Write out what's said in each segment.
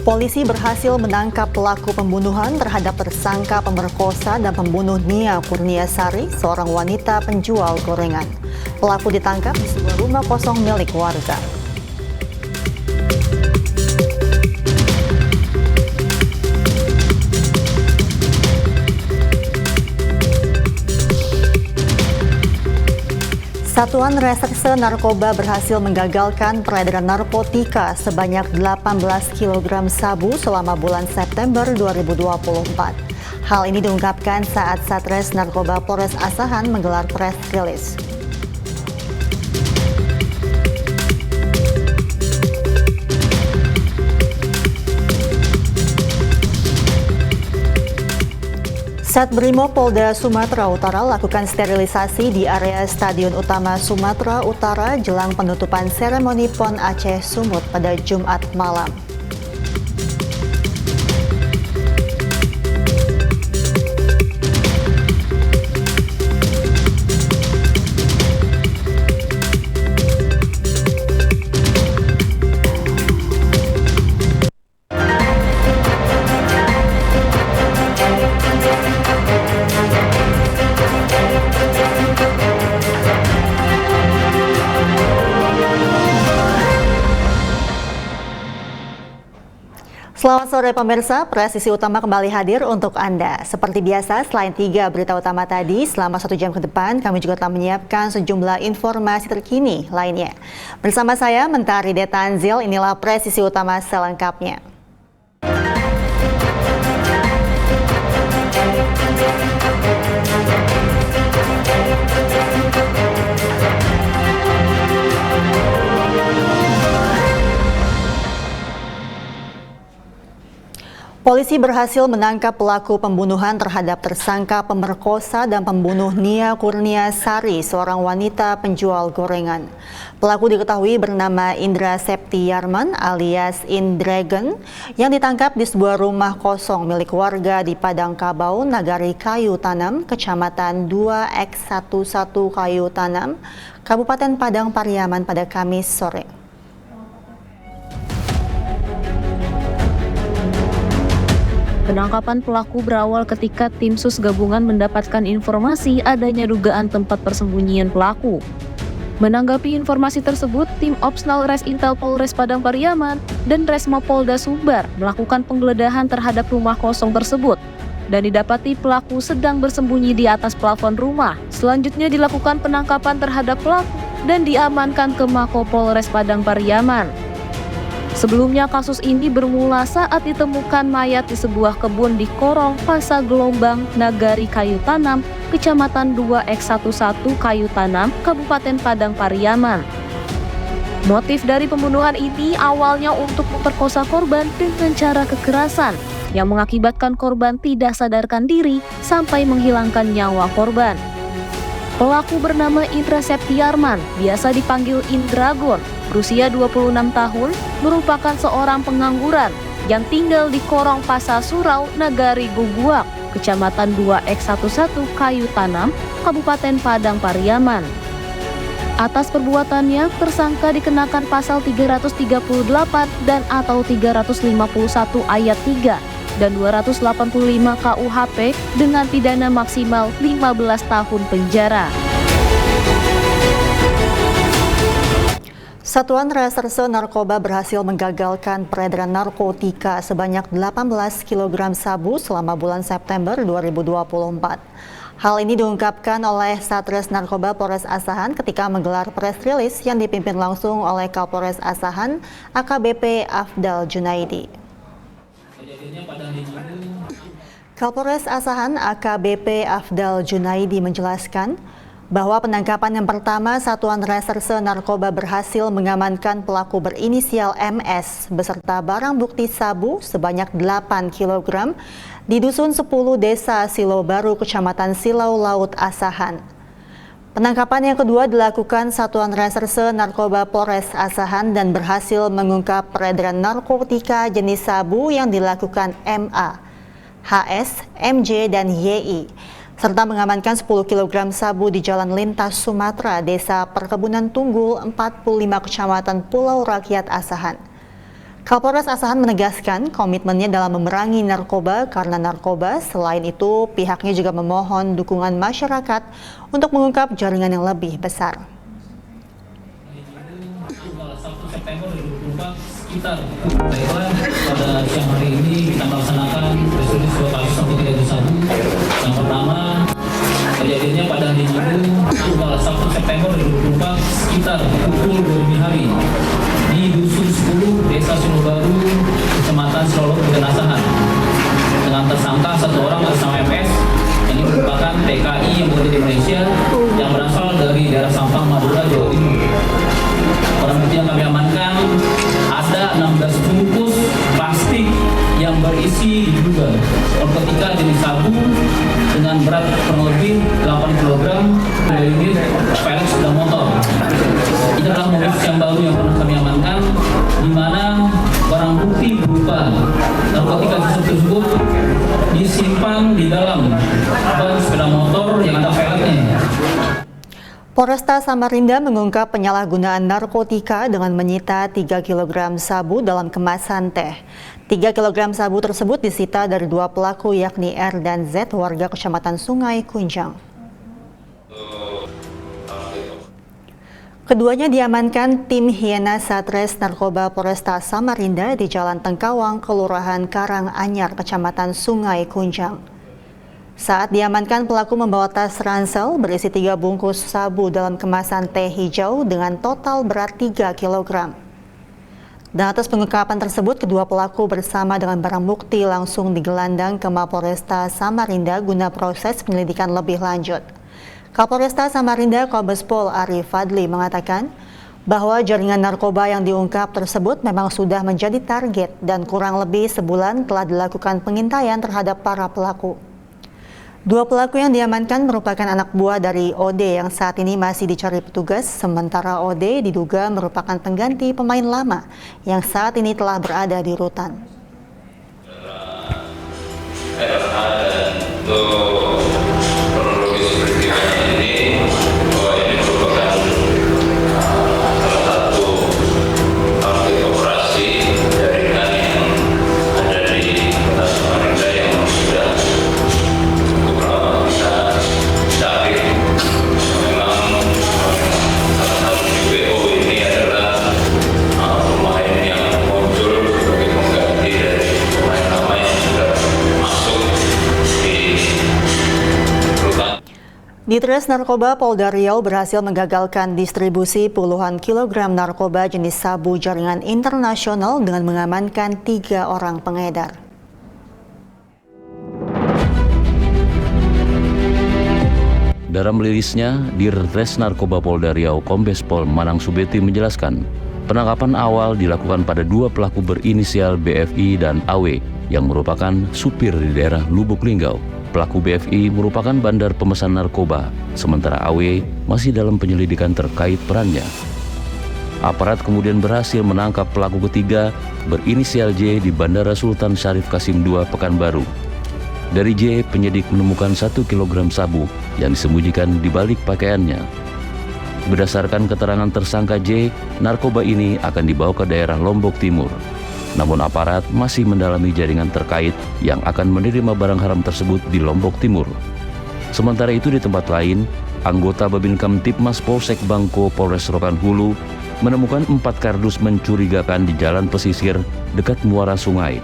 Polisi berhasil menangkap pelaku pembunuhan terhadap tersangka pemerkosa dan pembunuh Nia Kurniasari, seorang wanita penjual gorengan. Pelaku ditangkap di sebuah rumah kosong milik warga. Satuan Reserse Narkoba berhasil menggagalkan peredaran narkotika sebanyak 18 kg sabu selama bulan September 2024. Hal ini diungkapkan saat Satres Narkoba Polres Asahan menggelar press release. Satbrimo Polda Sumatera Utara lakukan sterilisasi di area Stadion Utama Sumatera Utara jelang penutupan seremoni PON Aceh Sumut pada Jumat malam. Selamat sore pemirsa, Presisi Utama kembali hadir untuk Anda. Seperti biasa, selain 3 berita utama tadi, selama 1 jam ke depan kami juga telah menyiapkan sejumlah informasi terkini lainnya. Bersama saya, Mentari Detanzil, inilah Presisi Utama selengkapnya. Polisi berhasil menangkap pelaku pembunuhan terhadap tersangka pemerkosa dan pembunuh Nia Kurniasari, seorang wanita penjual gorengan. Pelaku diketahui bernama Indra Septiarman alias Indragon yang ditangkap di sebuah rumah kosong milik warga di Padang Kabau, Nagari Kayu Tanam, Kecamatan 2X11 Kayu Tanam, Kabupaten Padang Pariaman pada Kamis sore. Penangkapan pelaku berawal ketika tim sus gabungan mendapatkan informasi adanya dugaan tempat persembunyian pelaku. Menanggapi informasi tersebut, tim Opsnal Res Intel Polres Padang Pariaman dan Resmo Polda Sumbar melakukan penggeledahan terhadap rumah kosong tersebut dan didapati pelaku sedang bersembunyi di atas plafon rumah. Selanjutnya dilakukan penangkapan terhadap pelaku dan diamankan ke Mako Polres Padang Pariaman. Sebelumnya kasus ini bermula saat ditemukan mayat di sebuah kebun di Korong, Pasar Gelombang, Nagari Kayu Tanam, Kecamatan 2X11 Kayu Tanam, Kabupaten Padang Pariaman. Motif dari pembunuhan ini awalnya untuk memperkosa korban dengan cara kekerasan yang mengakibatkan korban tidak sadarkan diri sampai menghilangkan nyawa korban. Pelaku bernama Indra Septiarman, biasa dipanggil Indragon, berusia 26 tahun, merupakan seorang pengangguran yang tinggal di Korong Pasar Surau, Nagari Guguak, Kecamatan 2X11 Kayu Tanam, Kabupaten Padang Pariaman. Atas perbuatannya, tersangka dikenakan pasal 338 dan atau 351 ayat 3 dan 285 KUHP dengan pidana maksimal 15 tahun penjara. Satuan Reserse Narkoba berhasil menggagalkan peredaran narkotika sebanyak 18 kg sabu selama bulan September 2024. Hal ini diungkapkan oleh Satres Narkoba Polres Asahan ketika menggelar press release yang dipimpin langsung oleh Kapolres Asahan AKBP Afdal Junaidi. Kapolres Asahan AKBP Afdal Junaidi menjelaskan, bahwa penangkapan yang pertama Satuan Reserse Narkoba berhasil mengamankan pelaku berinisial MS beserta barang bukti sabu sebanyak 8 kg di Dusun 10 Desa Silau Baru, Kecamatan Silau Laut, Asahan. Penangkapan yang kedua dilakukan Satuan Reserse Narkoba Polres Asahan dan berhasil mengungkap peredaran narkotika jenis sabu yang dilakukan MA, HS, MJ, dan YI, serta mengamankan 10 kg sabu di Jalan Lintas Sumatera, Desa Perkebunan Tunggul, 45 Kecamatan Pulau Rakyat Asahan. Kapolres Asahan menegaskan komitmennya dalam memerangi narkoba karena narkoba. Selain itu, pihaknya juga memohon dukungan masyarakat untuk mengungkap jaringan yang lebih besar. September 2024 sekitar pada siang hari ini kita melaksanakan resolusi 2 kasus narkotika sabu. Yang pertama kejadiannya pada hari Minggu tanggal 1 September 2024 sekitar pukul 2 dini hari di Dusun 10 Desa Silau Baru, Kecamatan Silau Laut, Asahan, dengan tersangka satu orang atas nama MS. Ini merupakan TKI yang bekerja di Malaysia yang berasal dari daerah Sampang, Madura, Jawa Timur. Barang bukti yang kami amankan ada 16 bungkus plastik yang berisi diduga narkotika jenis sabu dengan berat kurang lebih 8 kg dari unit velg sepeda motor. Ini adalah modus yang baru yang pernah kami amankan, di mana barang bukti berupa narkotika tersebut disimpan di dalam ban sepeda motor yang ada velgnya. Polresta Samarinda mengungkap penyalahgunaan narkotika dengan menyita 3 kg sabu dalam kemasan teh. 3 kg sabu tersebut disita dari dua pelaku yakni R dan Z, warga Kecamatan Sungai Kunjang. Keduanya diamankan tim Hiena Satres Narkoba Polresta Samarinda di Jalan Tengkawang, Kelurahan Karanganyar, Kecamatan Sungai Kunjang. Saat diamankan, pelaku membawa tas ransel berisi 3 bungkus sabu dalam kemasan teh hijau dengan total berat 3 kg. Dan atas pengungkapan tersebut, kedua pelaku bersama dengan barang bukti langsung digelandang ke Mapolresta Samarinda guna proses penyelidikan lebih lanjut. Kapolresta Samarinda Kombes Pol Arif Fadli mengatakan bahwa jaringan narkoba yang diungkap tersebut memang sudah menjadi target dan kurang lebih sebulan telah dilakukan pengintaian terhadap para pelaku. Dua pelaku yang diamankan merupakan anak buah dari OD yang saat ini masih dicari petugas, sementara OD diduga merupakan pengganti pemain lama yang saat ini telah berada di rutan. Ditres Narkoba Polda Riau berhasil menggagalkan distribusi puluhan kilogram narkoba jenis sabu jaringan internasional dengan mengamankan 3 orang pengedar. Dalam rilisnya, Ditres Narkoba Polda Riau Kombes Pol Manang Subeti menjelaskan, penangkapan awal dilakukan pada 2 pelaku berinisial BFI dan AW yang merupakan supir di daerah Lubuk Linggau. Pelaku BFI merupakan bandar pemesan narkoba, sementara AW masih dalam penyelidikan terkait perannya. Aparat kemudian berhasil menangkap pelaku ketiga berinisial J di Bandara Sultan Syarif Kasim II, Pekanbaru. Dari J, penyidik menemukan 1 kg sabu yang disembunyikan di balik pakaiannya. Berdasarkan keterangan tersangka J, narkoba ini akan dibawa ke daerah Lombok Timur. Namun aparat masih mendalami jaringan terkait yang akan menerima barang haram tersebut di Lombok Timur. Sementara itu di tempat lain, anggota Babin Kamtipmas Polsek Bangko Polres Rokan Hulu menemukan 4 kardus mencurigakan di jalan pesisir dekat muara sungai.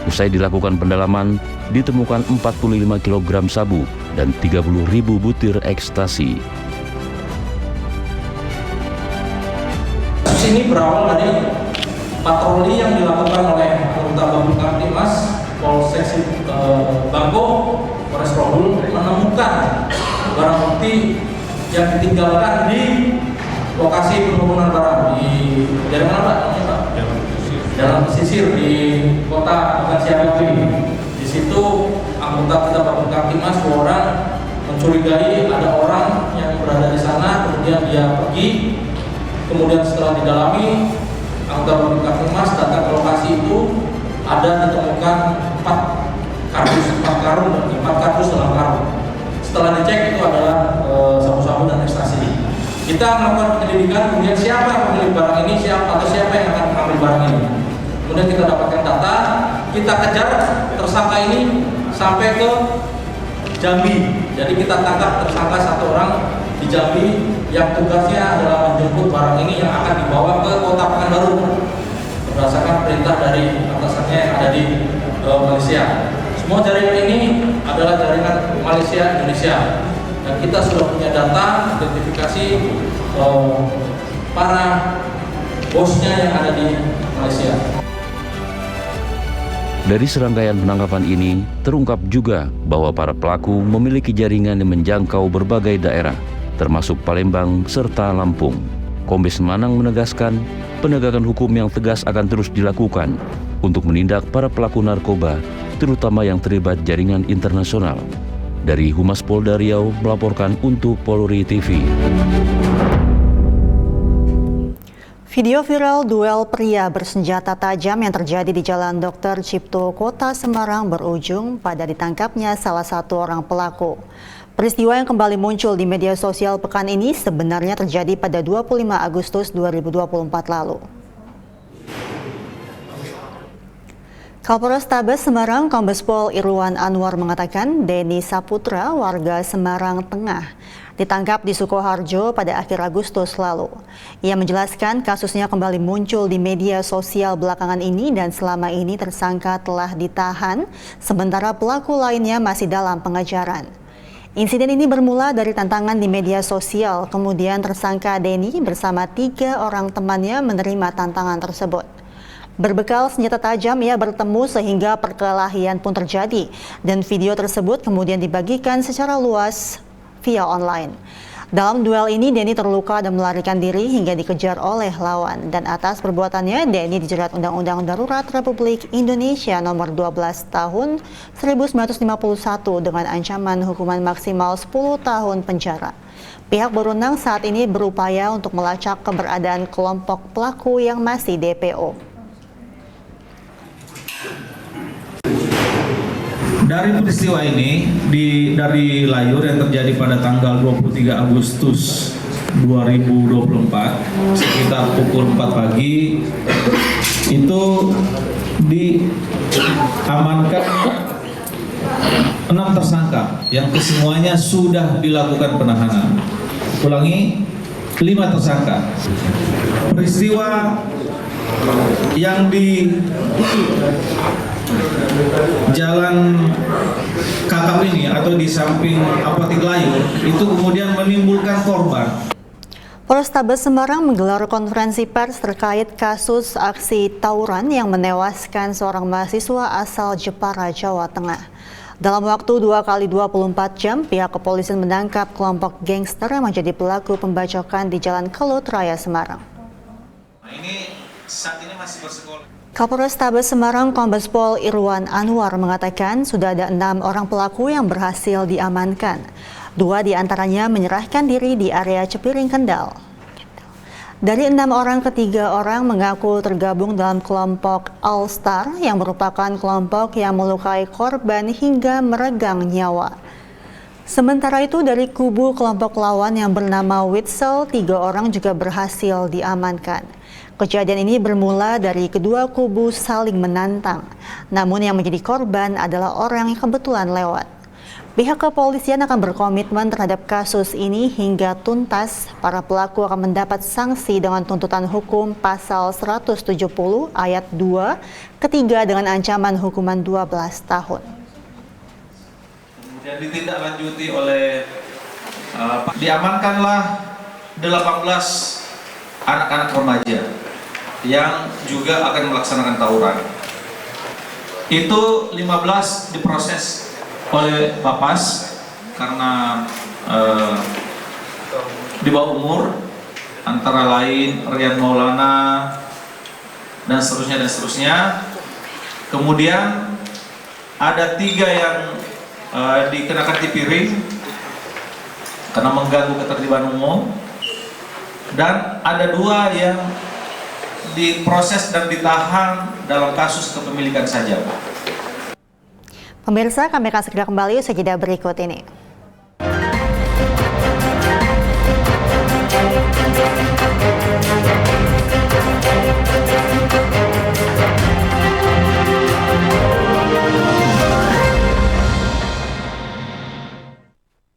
Usai dilakukan pendalaman, ditemukan 45 kg sabu dan 30.000 butir ekstasi. Kasus ini berawal dari patroli yang dilakukan oleh anggota Babin Kamtipmas Polsek Bangko Polres Rokan Hulu menemukan barang bukti yang ditinggalkan di lokasi penimbunan barang di jalan mana Pak? Jalan pesisir di kota Bekasi. Di situ anggota kita Babin Kamtibmas 2 orang mencurigai ada orang yang berada di sana, kemudian dia pergi. Kemudian setelah didalami, anggota Babin Kamtibmas datang ke lokasi itu, ada ditemukan 4 kardus dalam karung. Setelah dicek itu adalah sabu-sabu dan ekstasi. Kita melakukan penyelidikan, kemudian siapa yang pemilik barang ini, siapa yang akan mengambil barang ini. Kemudian kita dapatkan data, kita kejar tersangka ini sampai ke Jambi. Jadi kita tangkap tersangka 1 orang di Jambi yang tugasnya adalah menjemput barang ini yang akan dibawa ke kota Pekanbaru berdasarkan perintah dari atasannya yang ada di Malaysia. Semua jaringan ini adalah jaringan Malaysia Indonesia, dan kita sudah punya data identifikasi para bosnya yang ada di Malaysia. Dari serangkaian penangkapan ini, terungkap juga bahwa para pelaku memiliki jaringan yang menjangkau berbagai daerah, termasuk Palembang serta Lampung. Kombes Manang menegaskan, penegakan hukum yang tegas akan terus dilakukan untuk menindak para pelaku narkoba, terutama yang terlibat jaringan internasional. Dari Humas Polda Riau melaporkan untuk Polri TV. Video viral duel pria bersenjata tajam yang terjadi di Jalan Dr. Cipto, Kota Semarang berujung pada ditangkapnya salah satu orang pelaku. Peristiwa yang kembali muncul di media sosial pekan ini sebenarnya terjadi pada 25 Agustus 2024 lalu. Kapolres Tabes Semarang Kombes Pol Irwan Anwar mengatakan Denny Saputra, warga Semarang Tengah, ditangkap di Sukoharjo pada akhir Agustus lalu. Ia menjelaskan kasusnya kembali muncul di media sosial belakangan ini dan selama ini tersangka telah ditahan, sementara pelaku lainnya masih dalam pengejaran. Insiden ini bermula dari tantangan di media sosial, kemudian tersangka Denny bersama 3 orang temannya menerima tantangan tersebut. Berbekal senjata tajam, ia bertemu sehingga perkelahian pun terjadi, dan video tersebut kemudian dibagikan secara luas via online. Dalam duel ini, Denny terluka dan melarikan diri hingga dikejar oleh lawan. Dan atas perbuatannya, Denny dijerat Undang-Undang Darurat Republik Indonesia Nomor 12 Tahun 1951 dengan ancaman hukuman maksimal 10 tahun penjara. Pihak berwenang saat ini berupaya untuk melacak keberadaan kelompok pelaku yang masih DPO. Dari peristiwa ini, dari layur yang terjadi pada tanggal 23 Agustus 2024, sekitar pukul 4 pagi, itu diamankan 6 tersangka yang kesemuanya sudah dilakukan penahanan. Ulangi, 5 tersangka. Peristiwa yang di Jalan Kakap ini atau di samping apotik Layur itu kemudian menimbulkan korban. Polres Tabes Semarang menggelar konferensi pers terkait kasus aksi tawuran yang menewaskan seorang mahasiswa asal Jepara, Jawa Tengah. Dalam waktu 2x24 jam, pihak kepolisian menangkap kelompok gangster yang menjadi pelaku pembacokan di Jalan Kelut Raya, Semarang. Nah, ini saat ini masih bersekolah. Kapolres Tabes Semarang Kombes Pol Irwan Anwar mengatakan sudah ada 6 orang pelaku yang berhasil diamankan. 2 diantaranya menyerahkan diri di area Cepiring, Kendal. Dari 6 orang, 3 orang mengaku tergabung dalam kelompok All Star yang merupakan kelompok yang melukai korban hingga meregang nyawa. Sementara itu dari kubu kelompok lawan yang bernama Witsel, 3 orang juga berhasil diamankan. Kejadian ini bermula dari kedua kubu saling menantang, namun yang menjadi korban adalah orang yang kebetulan lewat. Pihak kepolisian akan berkomitmen terhadap kasus ini hingga tuntas. Para pelaku akan mendapat sanksi dengan tuntutan hukum pasal 170 ayat 2 ketiga dengan ancaman hukuman 12 tahun. Kemudian ditindaklanjuti oleh diamankanlah 18 anak-anak remaja yang juga akan melaksanakan tawuran. Itu 15 diproses oleh Bapas karena di bawah umur, antara lain Rian Maulana dan seterusnya. Kemudian ada 3 yang dikenakan tipiring karena mengganggu ketertiban umum, dan ada 2 yang diproses dan ditahan dalam kasus kepemilikan saja. Pemirsa, kami akan segera kembali usai jeda berikut ini.